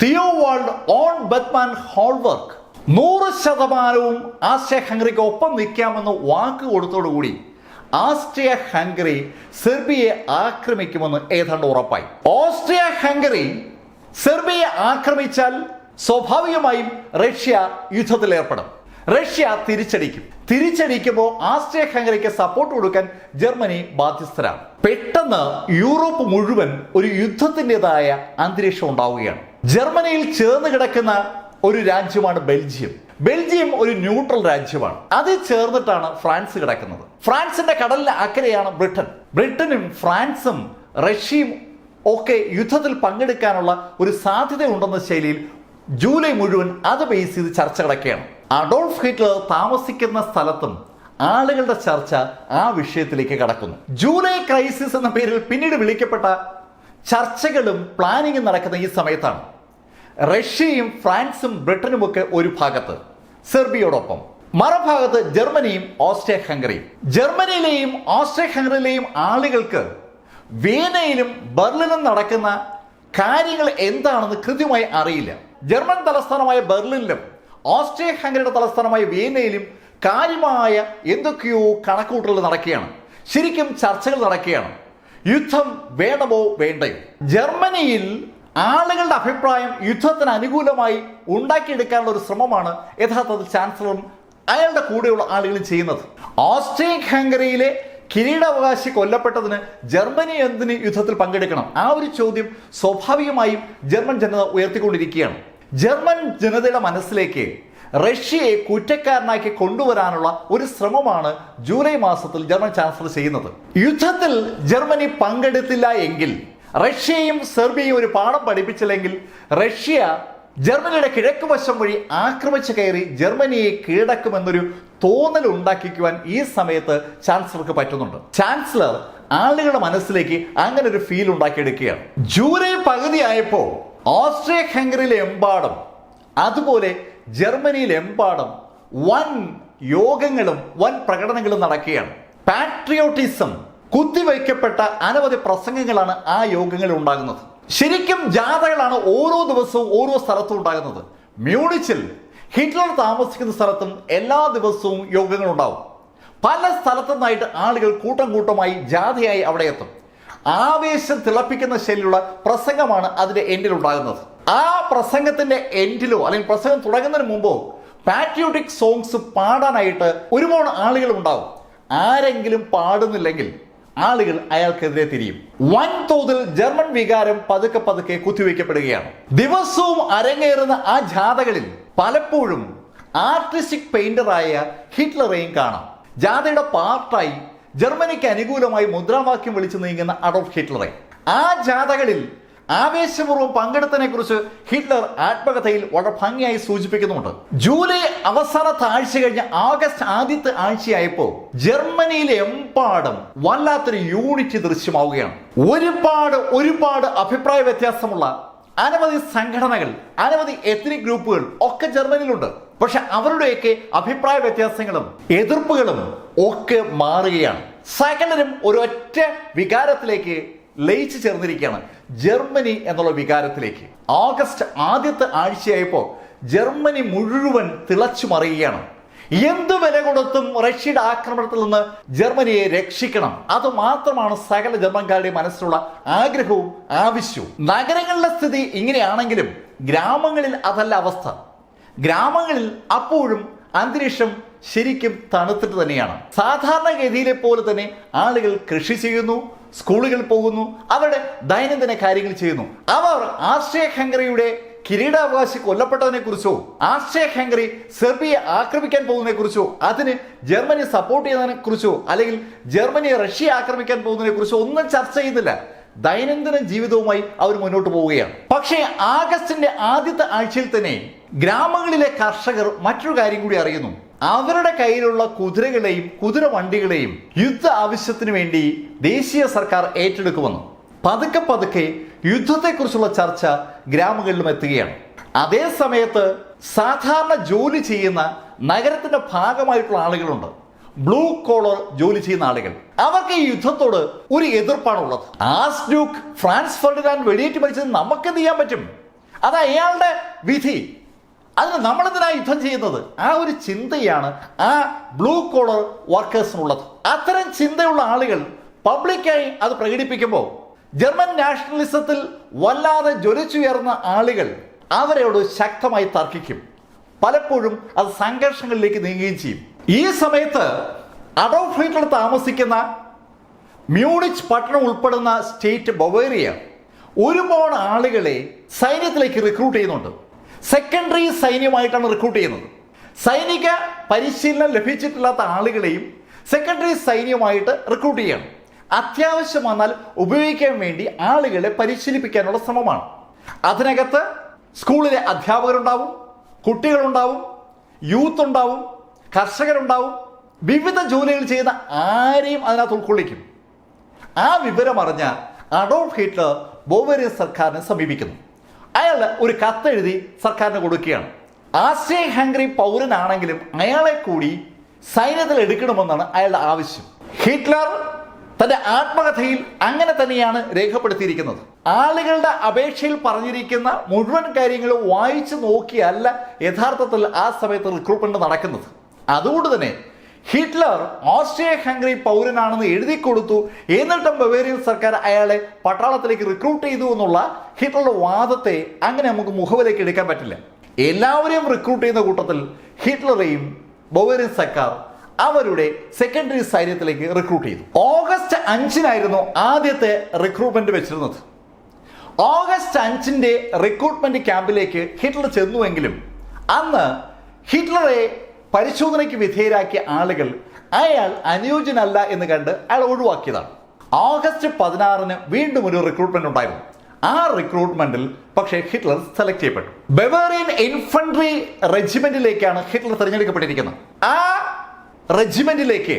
തിയോവാൾഡ് ഓൺ ബെത്മാൻ ഹോൾവർക്ക് 100% ഓസ്ട്രിയ ഹംഗറിക്ക് ഒപ്പം നിൽക്കാമെന്ന് വാക്ക് കൊടുത്തോടുകൂടി ഓസ്ട്രിയ ഹംഗറി സെർബിയയെ ആക്രമിക്കുമെന്ന് ഏതാണ്ട് ഉറപ്പായി. ഓസ്ട്രിയ ഹംഗറി സെർബിയയെ ആക്രമിച്ചാൽ സ്വാഭാവികമായും റഷ്യ യുദ്ധത്തിൽ ഏർപ്പെടും. റഷ്യ തിരിച്ചടിക്കുമ്പോൾ ഓസ്ട്രിയ ഹംഗറിക്ക് സപ്പോർട്ട് കൊടുക്കാൻ ജർമ്മനി ബാധ്യസ്ഥരാണ്. പെട്ടെന്ന് യൂറോപ്പ് മുഴുവൻ ഒരു യുദ്ധത്തിൻ്റെതായ അന്തരീക്ഷം ഉണ്ടാവുകയാണ്. ജർമ്മനിയിൽ ചേർന്ന് കിടക്കുന്ന ഒരു രാജ്യമാണ് ബെൽജിയം. ബെൽജിയം ഒരു ന്യൂട്രൽ രാജ്യമാണ്. അതിൽ ചേർന്നിട്ടാണ് ഫ്രാൻസ് കിടക്കുന്നത്. ഫ്രാൻസിന്റെ കടലിന് അക്കരെയാണ് ബ്രിട്ടനും ഫ്രാൻസും റഷ്യയും ഒക്കെ യുദ്ധത്തിൽ പങ്കെടുക്കാനുള്ള ഒരു സാധ്യതയുണ്ടെന്ന ശൈലിയിൽ ജൂലൈ മുഴുവൻ അത് ബേസ് ചെയ്ത് ചർച്ച കിടക്കുകയാണ്. അഡോൾഫ് ഹിറ്റ്ലർ താമസിക്കുന്ന സ്ഥലത്തും ആളുകളുടെ ചർച്ച ആ വിഷയത്തിലേക്ക് കടക്കുന്നു. ജൂലൈ ക്രൈസിസ് എന്ന പേരിൽ പിന്നീട് വിളിക്കപ്പെട്ട ചർച്ചകളും പ്ലാനിങ്ങും നടക്കുന്ന ഈ സമയത്താണ് റഷ്യയും ഫ്രാൻസും ബ്രിട്ടനുമൊക്കെ ഒരു ഭാഗത്ത് സെർബിയയോടൊപ്പം, മറുഭാഗത്ത് ജർമ്മനിയും ഓസ്ട്രിയ ഹംഗറിയും. ജർമ്മനിയിലെയും ഓസ്ട്രിയ ഹംഗറിയിലെയും ആളുകൾക്ക് വീനയിലും ബെർലിനും നടക്കുന്ന കാര്യങ്ങൾ എന്താണെന്ന് കൃത്യമായി അറിയില്ല. ജർമ്മൻ തലസ്ഥാനമായ ബെർലിനിലും ഓസ്ട്രിയ ഹംഗറിയുടെ തലസ്ഥാനമായ വീനയിലും കാര്യമായ എന്തൊക്കെയോ കണക്കുകൂട്ടലുകൾ നടക്കുകയാണ്. ശരിക്കും ചർച്ചകൾ നടക്കുകയാണ്. യുദ്ധം വേണമോ വേണ്ടയോ? ജർമ്മനിയിൽ ആളുകളുടെ അഭിപ്രായം യുദ്ധത്തിന് അനുകൂലമായി ഉണ്ടാക്കിയെടുക്കാനുള്ള ഒരു ശ്രമമാണ് യഥാർത്ഥത്തിൽ ചാൻസലറും അയാളുടെ കൂടെയുള്ള ആളുകളും ചെയ്യുന്നത്. ഓസ്ട്രിയ ഹംഗറിയിലെ കിരീടാവകാശി കൊല്ലപ്പെട്ടതിന് ജർമ്മനി എന്തിന് യുദ്ധത്തിൽ പങ്കെടുക്കണം? ആ ഒരു ചോദ്യം സ്വാഭാവികമായും ജർമ്മൻ ജനത ഉയർത്തിക്കൊണ്ടിരിക്കുകയാണ്. ജർമ്മൻ ജനതയുടെ മനസ്സിലേക്ക് റഷ്യയെ കുറ്റക്കാരനാക്കി കൊണ്ടുവരാനുള്ള ഒരു ശ്രമമാണ് ജൂലൈ മാസത്തിൽ ജർമ്മൻ ചാൻസലർ ചെയ്യുന്നത്. യുദ്ധത്തിൽ ജർമ്മനി പങ്കെടുത്തില്ല എങ്കിൽ, റഷ്യയും സെർബിയയും ഒരു പാഠം പഠിപ്പിച്ചില്ലെങ്കിൽ, റഷ്യ ജർമ്മനിയുടെ കിഴക്ക് വശം വഴി ആക്രമിച്ചു കയറി ജർമ്മനിയെ കീഴടക്കുമെന്നൊരു തോന്നൽ ഉണ്ടാക്കിക്കുവാൻ ഈ സമയത്ത് ചാൻസലർക്ക് പറ്റുന്നുണ്ട്. ചാൻസലർ ആളുകളുടെ മനസ്സിലേക്ക് അങ്ങനെ ഒരു ഫീൽ ഉണ്ടാക്കിയെടുക്കുകയാണ്. ജൂലൈ പകുതിയായപ്പോൾ ഓസ്ട്രിയ ഹംഗറിയിലെമ്പാടും അതുപോലെ ജർമ്മനിയിലെമ്പാടും വൻ യോഗങ്ങളും വൻ പ്രകടനങ്ങളും നടക്കുകയാണ്. പാട്രിയോട്ടിസം കുത്തിവയ്ക്കപ്പെട്ട അനവധി പ്രസംഗങ്ങളാണ് ആ യോഗങ്ങളിൽ ഉണ്ടാകുന്നത്. ശരിക്കും ജാഥകളാണ് ഓരോ ദിവസവും ഓരോ സ്ഥലത്തും ഉണ്ടാകുന്നത്. മ്യൂണിച്ചിൽ ഹിറ്റ്ലർ താമസിക്കുന്ന സ്ഥലത്തും എല്ലാ ദിവസവും യോഗങ്ങൾ ഉണ്ടാവും. പല സ്ഥലത്തു നിന്നായിട്ട് ആളുകൾ കൂട്ടം കൂട്ടമായി ജാഥയായി അവിടെ എത്തും. ആവേശം തിളപ്പിക്കുന്ന ശൈലിയുള്ള പ്രസംഗമാണ് അതിന്റെ എൻഡിൽ ഉണ്ടാകുന്നത്. ആ പ്രസംഗത്തിന്റെ എൻഡിലോ അല്ലെങ്കിൽ പ്രസംഗം തുടങ്ങുന്നതിന് മുമ്പോ പാട്രിയോട്ടിക് സോങ്സ് പാടാനായിട്ട് ഒരുപാട് ആളുകൾ ഉണ്ടാവും. ആരെങ്കിലും പാടുന്നില്ലെങ്കിൽ ആളുകൾ അയാൾക്കെതിരെ തിരിയും. വൻതോതിൽ ജർമ്മൻ വികാരം പതുക്കെ പതുക്കെ കുത്തിവെക്കപ്പെടുകയാണ്. ദിവസവും അരങ്ങേറുന്ന ആ ജാഥകളിൽ പലപ്പോഴും ആർട്ടിസ്റ്റിക് പെയിന്ററായ ഹിറ്റ്ലറെയും കാണാം. ജാഥയുടെ പാർട്ടായി ജർമ്മനിക്ക് അനുകൂലമായി മുദ്രാവാക്യം വിളിച്ചു നീങ്ങുന്ന അഡോൾഫ് ഹിറ്റ്ലറെ. ആ ജാഥകളിൽ ആവേശപൂർവ്വം പങ്കെടുത്തതിനെ കുറിച്ച് ഹിറ്റ്ലർ ആത്മകഥയിൽ വളരെ ഭംഗിയായി സൂചിപ്പിക്കുന്നുണ്ട്. ജൂലൈ അവസാനത്തെ ആഴ്ച കഴിഞ്ഞ് ആഗസ്റ്റ് ആദ്യത്തെ ആഴ്ചയായപ്പോൾ ജർമ്മനിയിലെ എമ്പാടും വല്ലാത്തൊരു യൂണിറ്റ് ദൃശ്യമാവുകയാണ്. ഒരുപാട് അഭിപ്രായ വ്യത്യാസമുള്ള അനവധി സംഘടനകൾ, അനവധി എത്നിക് ഗ്രൂപ്പുകൾ ഒക്കെ ജർമ്മനിയിലുണ്ട്. പക്ഷെ അവരുടെയൊക്കെ അഭിപ്രായ വ്യത്യാസങ്ങളും എതിർപ്പുകളും ഒക്കെ മാറുകയാണ്. സകലരും ഒരൊറ്റ വികാരത്തിലേക്ക് ലയിച്ചു ചേർന്നിരിക്കുകയാണ്, ജർമ്മനി എന്നുള്ള വികാരത്തിലേക്ക്. ആഗസ്റ്റ് ആദ്യത്തെ ആഴ്ചയായപ്പോൾ ജർമ്മനി മുഴുവൻ തിളച്ചു മറിയുകയാണ്. എന്ത് വില കൊടുത്തും റഷ്യയുടെ ആക്രമണത്തിൽ നിന്ന് ജർമ്മനിയെ രക്ഷിക്കണം, അത് മാത്രമാണ് സകല ജർമ്മൻകാരുടെ മനസ്സിലുള്ള ആഗ്രഹവും ആവശ്യവും. നഗരങ്ങളിലെ സ്ഥിതി ഇങ്ങനെയാണെങ്കിലും ഗ്രാമങ്ങളിൽ അതല്ല അവസ്ഥ. ഗ്രാമങ്ങളിൽ അപ്പോഴും അന്തരീക്ഷം ശരിക്കും തണുത്തിട്ട് തന്നെയാണ്. സാധാരണഗതിയിലെ പോലെ തന്നെ ആളുകൾ കൃഷി ചെയ്യുന്നു, സ്കൂളുകളിൽ പോകുന്നു, അവരുടെ ദൈനംദിന കാര്യങ്ങൾ ചെയ്യുന്നു. അവർ ആസ്ട്രിയ ഹംഗറിയുടെ കിരീടാവകാശി കൊല്ലപ്പെട്ടതിനെ കുറിച്ചോ, ആസ്ട്രിയ ഹംഗറി സെർബിയെ ആക്രമിക്കാൻ പോകുന്നതിനെ കുറിച്ചോ, അതിന് ജർമ്മനി സപ്പോർട്ട് ചെയ്യുന്നതിനെ കുറിച്ചോ, അല്ലെങ്കിൽ ജർമ്മനി റഷ്യ ആക്രമിക്കാൻ പോകുന്നതിനെ കുറിച്ചോ ഒന്നും ചർച്ച ചെയ്യുന്നില്ല. ദൈനംദിന ജീവിതവുമായി അവർ മുന്നോട്ട് പോവുകയാണ്. പക്ഷേ ആഗസ്റ്റിന്റെ ആദ്യത്തെ ആഴ്ചയിൽ തന്നെ ഗ്രാമങ്ങളിലെ കർഷകർ മറ്റൊരു കാര്യം കൂടി അറിയുന്നു. അവരുടെ കയ്യിലുള്ള കുതിരകളെയും കുതിര വണ്ടികളെയും യുദ്ധ ആവശ്യത്തിന് വേണ്ടി ദേശീയ സർക്കാർ ഏറ്റെടുക്കുമെന്ന്. പതുക്കെ യുദ്ധത്തെക്കുറിച്ചുള്ള ചർച്ച ഗ്രാമങ്ങളിലും എത്തുകയാണ്. അതേ സമയത്ത് സാധാരണ ജോലി ചെയ്യുന്ന നഗരത്തിന്റെ ഭാഗമായിട്ടുള്ള ആളുകളുണ്ട്, ബ്ലൂ കോളർ ജോലി ചെയ്യുന്ന ആളുകൾ. അവർക്ക് ഈ യുദ്ധത്തോട് ഒരു എതിർപ്പാണുള്ളത്. ആർച്ച് ഡ്യൂക്ക് ഫ്രാൻസ് ഫെർഡിനാൻഡ് വെടിയേറ്റ് മരിച്ചത് നമുക്ക് എന്ത് ചെയ്യാൻ പറ്റും, അത് അയാളുടെ വിധി, അതിന് നമ്മളെന്തിനാ യുദ്ധം ചെയ്യുന്നത്? ആ ഒരു ചിന്തയാണ് ആ ബ്ലൂ കോളർ വർക്കേഴ്സിനുള്ളത്. അത്തരം ചിന്തയുള്ള ആളുകൾ പബ്ലിക്കായി അത് പ്രകടിപ്പിക്കുമ്പോൾ ജർമ്മൻ നാഷണലിസത്തിൽ വല്ലാതെ ജ്വലിച്ചുയർന്ന ആളുകൾ അവരോട് ശക്തമായി തർക്കിക്കും. പലപ്പോഴും അത് സംഘർഷങ്ങളിലേക്ക് നീങ്ങുകയും ചെയ്യും. ഈ സമയത്ത് അഡോൾഫ് ഹിറ്റ്ലർ താമസിക്കുന്ന മ്യൂണിച്ച് പട്ടണം ഉൾപ്പെടുന്ന സ്റ്റേറ്റ് ബവേറിയ ഒരുപാട് ആളുകളെ സൈന്യത്തിലേക്ക് റിക്രൂട്ട് ചെയ്യുന്നുണ്ട്. സെക്കൻഡറി സൈന്യമായിട്ടാണ് റിക്രൂട്ട് ചെയ്യുന്നത്. സൈനിക പരിശീലനം ലഭിച്ചിട്ടില്ലാത്ത ആളുകളെയും സെക്കൻഡറി സൈന്യമായിട്ട് റിക്രൂട്ട് ചെയ്യണം. അത്യാവശ്യം വന്നാൽ ഉപയോഗിക്കാൻ വേണ്ടി ആളുകളെ പരിശീലിപ്പിക്കാനുള്ള ശ്രമമാണ്. അതിനകത്ത് സ്കൂളിലെ അധ്യാപകരുണ്ടാവും, കുട്ടികളുണ്ടാവും, യൂത്ത് ഉണ്ടാവും, കർഷകരുണ്ടാവും, വിവിധ ജോലികൾ ചെയ്യുന്ന ആരെയും അതിനകത്ത് ഉൾക്കൊള്ളിക്കും. ആ വിവരമറിഞ്ഞ അഡോൾഫ് ഹിറ്റ്ലർ ബവേറിയൻ സർക്കാരിനെ സമീപിക്കുന്നു. അയാൾ ഒരു കത്തെഴുതി സർക്കാരിന് കൊടുക്കുകയാണ്. ആസ്ട്രിയ ഹംഗറി പൗരനാണെങ്കിലും അയാളെ കൂടി സൈന്യത്തിൽ എടുക്കണമെന്നാണ് അയാളുടെ ആവശ്യം. ഹിറ്റ്ലർ തന്റെ ആത്മകഥയിൽ അങ്ങനെ തന്നെയാണ് രേഖപ്പെടുത്തിയിരിക്കുന്നത്. ആളുകളുടെ അപേക്ഷയിൽ പറഞ്ഞിരിക്കുന്ന മുഴുവൻ കാര്യങ്ങളും വായിച്ചു നോക്കിയല്ല യഥാർത്ഥത്തിൽ ആ സമയത്ത് റിക്രൂട്ട്മെന്റ് നടക്കുന്നത്. അതുകൊണ്ട് തന്നെ ഹിറ്റ്ലർ ഓസ്ട്രിയ ഹംഗറി പൗരനാണെന്ന് എഴുതി കൊടുത്തു, എന്നിട്ടും ബവേറിയൻ സർക്കാർ അയാളെ പട്ടാളത്തിലേക്ക് റിക്രൂട്ട് ചെയ്തു എന്നുള്ള ഹിറ്റ്ലറുടെ വാദത്തെ അങ്ങനെ നമുക്ക് മുഖവിലേക്ക് എടുക്കാൻ പറ്റില്ല. എല്ലാവരെയും റിക്രൂട്ട് ചെയ്യുന്ന കൂട്ടത്തിൽ ഹിറ്റ്ലറെയും ബവേറിയൻ സർക്കാർ അവരുടെ സെക്കൻഡറി സൈന്യത്തിലേക്ക് റിക്രൂട്ട് ചെയ്തു. ഓഗസ്റ്റ് 5-നായിരുന്നു ആദ്യത്തെ റിക്രൂട്ട്മെന്റ് വെച്ചിരുന്നത്. ഓഗസ്റ്റ് 5-ന്റെ റിക്രൂട്ട്മെന്റ് ക്യാമ്പിലേക്ക് ഹിറ്റ്ലർ ചെന്നുവെങ്കിലും അന്ന് ഹിറ്റ്ലറെ പരിശോധനയ്ക്ക് വിധേയരാക്കിയ ആളുകൾ അയാൾ അനുയോജ്യനല്ല എന്ന് കണ്ട് അയാൾ ഒഴിവാക്കിയതാണ്. ഓഗസ്റ്റ് 16-ന് വീണ്ടും ഒരു റിക്രൂട്ട്മെന്റ് ഉണ്ടായിരുന്നു. ആ റിക്രൂട്ട്മെന്റിൽ പക്ഷേ ഹിറ്റ്ലർ സെലക്ട് ചെയ്യപ്പെട്ടു. ബവേറിയൻ ഇൻഫൻട്രി റെജിമെന്റിലേക്കാണ് ഹിറ്റ്ലർ തിരഞ്ഞെടുക്കപ്പെട്ടിരിക്കുന്നത്. ആ റെജിമെന്റിലേക്ക്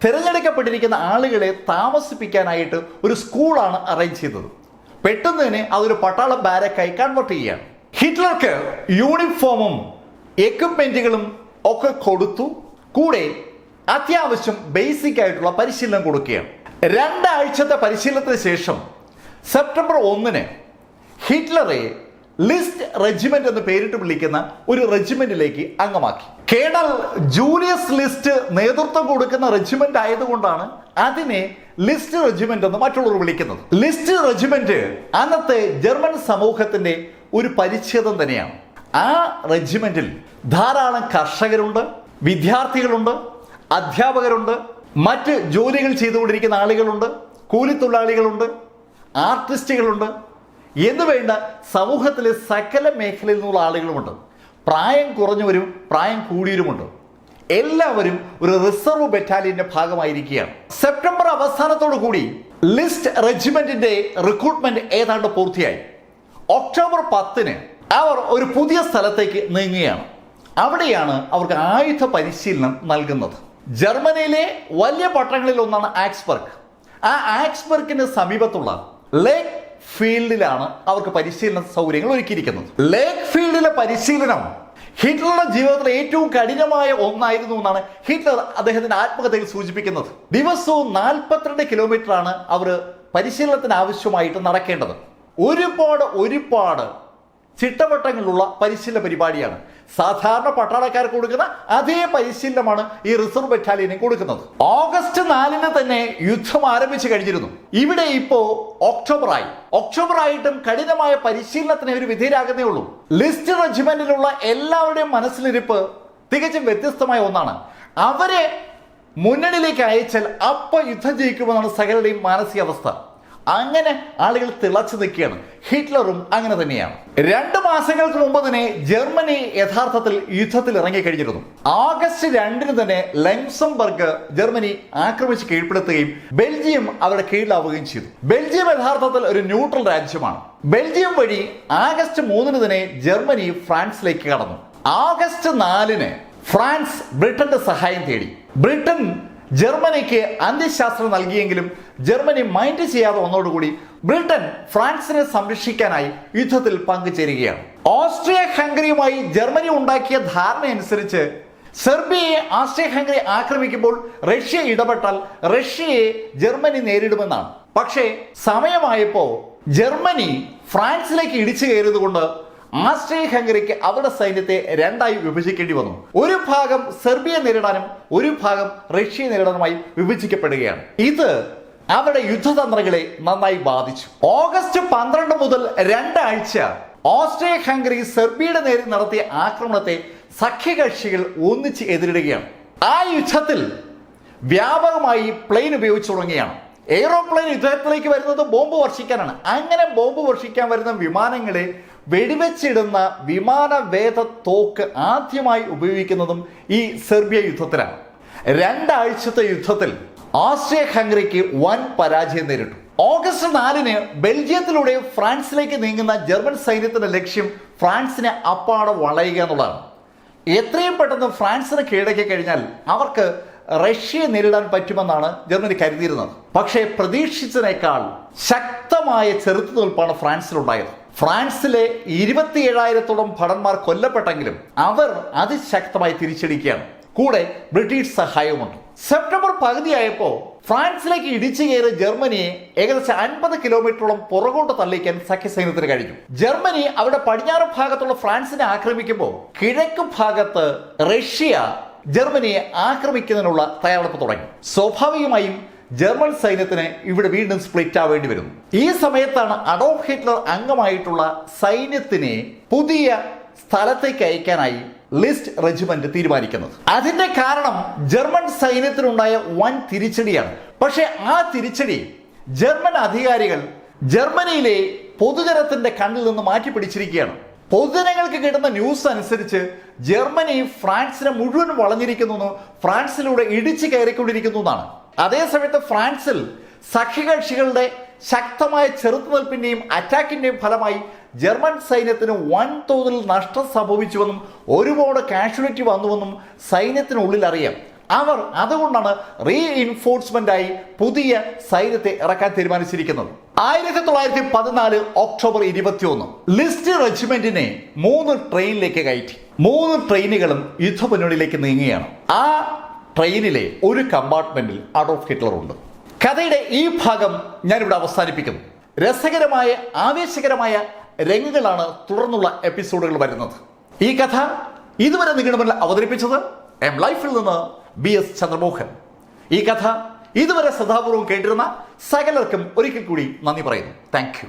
തിരഞ്ഞെടുക്കപ്പെട്ടിരിക്കുന്ന ആളുകളെ താമസിപ്പിക്കാനായിട്ട് ഒരു സ്കൂളാണ് അറേഞ്ച് ചെയ്തത്. പെട്ടെന്ന് തന്നെ അതൊരു പട്ടാള ബാരക്കായി കൺവേർട്ട് ചെയ്യുകയാണ്. ഹിറ്റ്ലർക്ക് യൂണിഫോമും എക്യുപ്മെന്റുകളും ഒക്കെ കൊടുത്തു. കൂടെ അത്യാവശ്യം ബേസിക് ആയിട്ടുള്ള പരിശീലനം കൊടുക്കുകയാണ്. 2 ആഴ്ചത്തെ പരിശീലനത്തിന് ശേഷം സെപ്റ്റംബർ 1-ന് ഹിറ്റ്ലറെ ലിസ്റ്റ് റെജിമെന്റ് എന്ന് പേരിട്ട് വിളിക്കുന്ന ഒരു റെജിമെന്റിലേക്ക് അംഗമാക്കി. കേണൽ ജൂലിയസ് ലിസ്റ്റ് നേതൃത്വം കൊടുക്കുന്ന റെജിമെന്റ് ആയതുകൊണ്ടാണ് അതിനെ ലിസ്റ്റ് റെജിമെന്റ് എന്ന് മറ്റുള്ളവർ വിളിക്കുന്നത്. ലിസ്റ്റ് റെജിമെന്റ് അന്നത്തെ ജർമ്മൻ സമൂഹത്തിന്റെ ഒരു പരിച്ഛേദം തന്നെയാണ്. ആ റെജിമെന്റിൽ ധാരാളം കർഷകരുണ്ട്, വിദ്യാർത്ഥികളുണ്ട്, അധ്യാപകരുണ്ട്, മറ്റ് ജോലികൾ ചെയ്തുകൊണ്ടിരിക്കുന്ന ആളുകളുണ്ട്, കൂലിത്തൊഴിലാളികളുണ്ട്, ആർട്ടിസ്റ്റുകളുണ്ട് എന്ന് വേണ്ട സമൂഹത്തിലെ സകല മേഖലയിൽ നിന്നുള്ള ആളുകളുമുണ്ട്. പ്രായം കുറഞ്ഞവരും പ്രായം കൂടിയവരുമുണ്ട്. എല്ലാവരും ഒരു റിസർവ് ബറ്റാലിയന്റെ ഭാഗമായിരിക്കുകയാണ്. സെപ്റ്റംബർ അവസാനത്തോടു കൂടി ലിസ്റ്റ് റെജിമെന്റിന്റെ റിക്രൂട്ട്മെന്റ് ഏതാണ്ട് പൂർത്തിയായി. ഒക്ടോബർ 10 അവർ ഒരു പുതിയ സ്ഥലത്തേക്ക് നീങ്ങുകയാണ്. അവിടെയാണ് അവർക്ക് ആയുധ പരിശീലനം നൽകുന്നത്. ജർമ്മനിയിലെ വലിയ പട്ടണങ്ങളിൽ ഒന്നാണ് ആക്സ്ബർഗ്. ആ ആക്സ്ബർഗിന് സമീപത്തുള്ള ലേക്ക് ഫീൽഡിലാണ് അവർക്ക് പരിശീലന സൗകര്യങ്ങൾ ഒരുക്കിയിരിക്കുന്നത്. ലേക്ക് ഫീൽഡിലെ പരിശീലനം ഹിറ്റ്ലറുടെ ജീവിതത്തിലെ ഏറ്റവും കഠിനമായ ഒന്നായിരുന്നു എന്നാണ് ഹിറ്റ്ലർ അദ്ദേഹത്തിന്റെ ആത്മകഥയിൽ സൂചിപ്പിക്കുന്നത്. ദിവസവും 42 കിലോമീറ്ററാണ് അവർ പരിശീലനത്തിന് ആവശ്യമായിട്ട് നടക്കേണ്ടത്. ഒരുപാട് ചിട്ടവട്ടങ്ങളുള്ള പരിശീലന പരിപാടിയാണ്. സാധാരണ പട്ടാളക്കാർക്ക് കൊടുക്കുന്ന അതേ പരിശീലനമാണ് ഈ റിസർവ് ബറ്റാലിയനും കൊടുക്കുന്നത്. ഓഗസ്റ്റ് 4 തന്നെ യുദ്ധം ആരംഭിച്ചു കഴിഞ്ഞിരുന്നു. ഇവിടെ ഇപ്പോ ഒക്ടോബർ ആയിട്ടും കഠിനമായ പരിശീലനത്തിന് ഒരു വിധേയരാകുന്നേ ഉള്ളൂ. ലിസ്റ്റ് റെജിമെന്റിലുള്ള എല്ലാവരുടെയും മനസ്സിലിരിപ്പ് തികച്ചും വ്യത്യസ്തമായ ഒന്നാണ്. അവരെ മുന്നണിയിലേക്ക് അയച്ചാൽ അപ്പൊ യുദ്ധം ജയിക്കുമെന്നാണ് സകലരുടെയും മാനസികാവസ്ഥ. അങ്ങനെ ആളുകൾ തിളച്ചു നിൽക്കുകയാണ്. ഹിറ്റ്ലറും അങ്ങനെ തന്നെയാണ്. 2 മാസങ്ങൾക്ക് മുമ്പ് തന്നെ ജർമ്മനി യഥാർത്ഥത്തിൽ യുദ്ധത്തിൽ ഇറങ്ങിക്കഴിഞ്ഞിരുന്നു. ഓഗസ്റ്റ് 2 തന്നെ ലക്സംബർഗ് ജർമ്മനി ആക്രമിച്ച് കീഴ്പ്പെടുത്തുകയും ബെൽജിയം അവരുടെ കീഴിലാവുകയും ചെയ്തു. ബെൽജിയം യഥാർത്ഥത്തിൽ ഒരു ന്യൂട്രൽ രാജ്യമാണ്. ബെൽജിയം വഴി ഓഗസ്റ്റ് 3 തന്നെ ജർമ്മനി ഫ്രാൻസിലേക്ക് കടന്നു. ഓഗസ്റ്റ് 4 ഫ്രാൻസ് ബ്രിട്ടന്റെ സഹായം തേടി. ബ്രിട്ടൻ ജർമ്മനിക്ക് അന്ത്യശാസ്ത്രം നൽകിയെങ്കിലും ജർമ്മനി മൈൻഡ് ചെയ്യാതെ വന്നതോടുകൂടി ബ്രിട്ടൻ ഫ്രാൻസിനെ സംരക്ഷിക്കാനായി യുദ്ധത്തിൽ പങ്കുചേരുകയാണ്. ഓസ്ട്രിയ ഹംഗറിയുമായി ജർമ്മനി ഉണ്ടാക്കിയ ധാരണ അനുസരിച്ച് സെർബിയയെ ഓസ്ട്രിയ ഹംഗറി ആക്രമിക്കുമ്പോൾ റഷ്യ ഇടപെട്ടാൽ റഷ്യയെ ജർമ്മനി നേരിടുമെന്നാണ്. പക്ഷേ സമയമായപ്പോൾ ജർമ്മനി ഫ്രാൻസിലേക്ക് ഇടിച്ചു കയറിയതുകൊണ്ട് ഓസ്ട്രിയ ഹംഗറിക്ക് അവരുടെ സൈന്യത്തെ 2ആയി വിഭജിക്കേണ്ടി വന്നു. ഒരു ഭാഗം സെർബിയ നേരിടാനും ഒരു ഭാഗം റഷ്യയെ നേരിടാനുമായി വിഭജിക്കപ്പെടുകയാണ്. ഇത് അവരുടെ യുദ്ധതന്ത്രങ്ങളെ നന്നായി ബാധിച്ചു. ഓഗസ്റ്റ് 12 മുതൽ 2 ആഴ്ച ഓസ്ട്രിയ ഹംഗറി സെർബിയയുടെ നേരെ നടത്തിയ ആക്രമണത്തെ സഖ്യകക്ഷികൾ ഒന്നിച്ച് എതിരിടുകയാണ്. ആ യുദ്ധത്തിൽ വ്യാപകമായി പ്ലെയിൻ ഉപയോഗിച്ചു തുടങ്ങിയാണ്. എയ്റോപ്ലെയിൻ യുദ്ധത്തിലേക്ക് വരുന്നത് ബോംബ് വർഷിക്കാനാണ്. അങ്ങനെ ബോംബ് വർഷിക്കാൻ വരുന്ന വിമാനങ്ങളെ വെടിവെച്ചിടുന്ന വിമാനവേധ തോക്ക് ആദ്യമായി ഉപയോഗിക്കുന്നതും ഈ സെർബിയ യുദ്ധത്തിലാണ്. 2 ആഴ്ചത്തെ യുദ്ധത്തിൽ ഓസ്ട്രിയ ഹംഗറിക്ക് വൻ പരാജയം നേരിട്ടു. ഓഗസ്റ്റ് 4 ബെൽജിയത്തിലൂടെ ഫ്രാൻസിലേക്ക് നീങ്ങുന്ന ജർമ്മൻ സൈന്യത്തിന്റെ ലക്ഷ്യം ഫ്രാൻസിനെ അപ്പാടെ വളയുക എന്നുള്ളതാണ്. എത്രയും പെട്ടെന്ന് ഫ്രാൻസിന് കീഴടക്കി കഴിഞ്ഞാൽ അവർക്ക് റഷ്യയെ നേരിടാൻ പറ്റുമെന്നാണ് ജർമ്മനി കരുതിയിരുന്നത്. പക്ഷേ പ്രതീക്ഷിച്ചതിനേക്കാൾ ശക്തമായ ചെറുത്തുനിൽപ്പാണ് ഫ്രാൻസിലുണ്ടായത്. ഫ്രാൻസിലെ 27,000-ഓളം ഭടന്മാർ കൊല്ലപ്പെട്ടെങ്കിലും അവർ അതിശക്തമായി തിരിച്ചടിക്കുകയാണ്. കൂടെ ബ്രിട്ടീഷ് സഹായവുമുണ്ട്. സെപ്റ്റംബർ പകുതിയായപ്പോൾ ഫ്രാൻസിലേക്ക് ഇടിച്ചു കയറി ജർമ്മനിയെ ഏകദേശം 50 കിലോമീറ്ററോളം പുറകോട്ട് തള്ളിക്കാൻ സഖ്യസൈന്യത്തിന് കഴിഞ്ഞു. ജർമ്മനി അവിടെ പടിഞ്ഞാറ് ഭാഗത്തുള്ള ഫ്രാൻസിനെ ആക്രമിക്കുമ്പോൾ കിഴക്ക് ഭാഗത്ത് റഷ്യ ജർമ്മനിയെ ആക്രമിക്കുന്നതിനുള്ള തയ്യാറെടുപ്പ് തുടങ്ങി. സ്വാഭാവികമായും ജർമ്മൻ സൈന്യത്തിന് ഇവിടെ വീണ്ടും സ്പ്ലിറ്റ് ആവേണ്ടി വരും. ഈ സമയത്താണ് അഡോൾഫ് ഹിറ്റ്ലർ അംഗമായിട്ടുള്ള സൈന്യത്തിനെ പുതിയ സ്ഥലത്തേക്ക് അയക്കാനായി ലിസ്റ്റ് റെജിമെന്റ് തീരുമാനിക്കുന്നത്. അതിന്റെ കാരണം ജർമ്മൻ സൈന്യത്തിനുണ്ടായ വൻ തിരിച്ചടിയാണ്. പക്ഷെ ആ തിരിച്ചടി ജർമ്മൻ അധികാരികൾ ജർമ്മനിയിലെ പൊതുജനത്തിന്റെ കണ്ണിൽ നിന്ന് മാറ്റി പിടിച്ചിരിക്കുകയാണ്. പൊതുജനങ്ങൾക്ക് കിട്ടുന്ന ന്യൂസ് അനുസരിച്ച് ജർമ്മനി ഫ്രാൻസിനെ മുഴുവൻ വളഞ്ഞിരിക്കുന്നു, ഫ്രാൻസിലൂടെ ഇടിച്ചു കയറിക്കൊണ്ടിരിക്കുന്നു എന്നാണ്. അതേസമയത്ത് ഫ്രാൻസിൽ സഖ്യകക്ഷികളുടെ ശക്തമായ ചെറുത്തുനിൽപ്പിന്റെയും അറ്റാക്കിന്റെയും ഫലമായി ജർമ്മൻ സൈന്യത്തിന് വൻതോതിൽ നഷ്ടം സംഭവിച്ചുവെന്നും ഒരുപാട് കാഷ്വാലിറ്റി വന്നുവെന്നും സൈന്യത്തിനുള്ളിൽ അറിയാം. അവർ അതുകൊണ്ടാണ് റീഇൻഫോഴ്സ്മെന്റായി പുതിയ സൈന്യത്തെ ഇറക്കാൻ തീരുമാനിച്ചിരിക്കുന്നത്. 1914 ഒക്ടോബർ 21 ലിസ്റ്റ് റെജിമെന്റിനെ 3 ട്രെയിനിലേക്ക് കയറ്റി. 3 ട്രെയിനുകളും യുദ്ധമുന്നണിയിലേക്ക് നീങ്ങുകയാണ്. ആ ട്രെയിനിലെ ഒരു കമ്പാർട്ട്മെന്റിൽ അഡോൾഫ് ഹിറ്റ്ലർ ഉണ്ട്. കഥയുടെ ഈ ഭാഗം ഞാനിവിടെ അവസാനിപ്പിക്കുന്നു. രസകരമായ ആവേശകരമായ രംഗങ്ങളാണ് തുടർന്നുള്ള എപ്പിസോഡുകൾ വരുന്നത്. ഈ കഥ ഇതുവരെ നിങ്ങളുടെ മുന്നിൽ അവതരിപ്പിച്ചത് ലൈഫിൽ നിന്ന് BS ചന്ദ്രമോഹൻ. ഈ കഥ ഇതുവരെ ശ്രദ്ധാപൂർവം കേട്ടിരുന്ന സകലർക്കും ഒരിക്കൽ കൂടി നന്ദി പറയുന്നു. Thank you.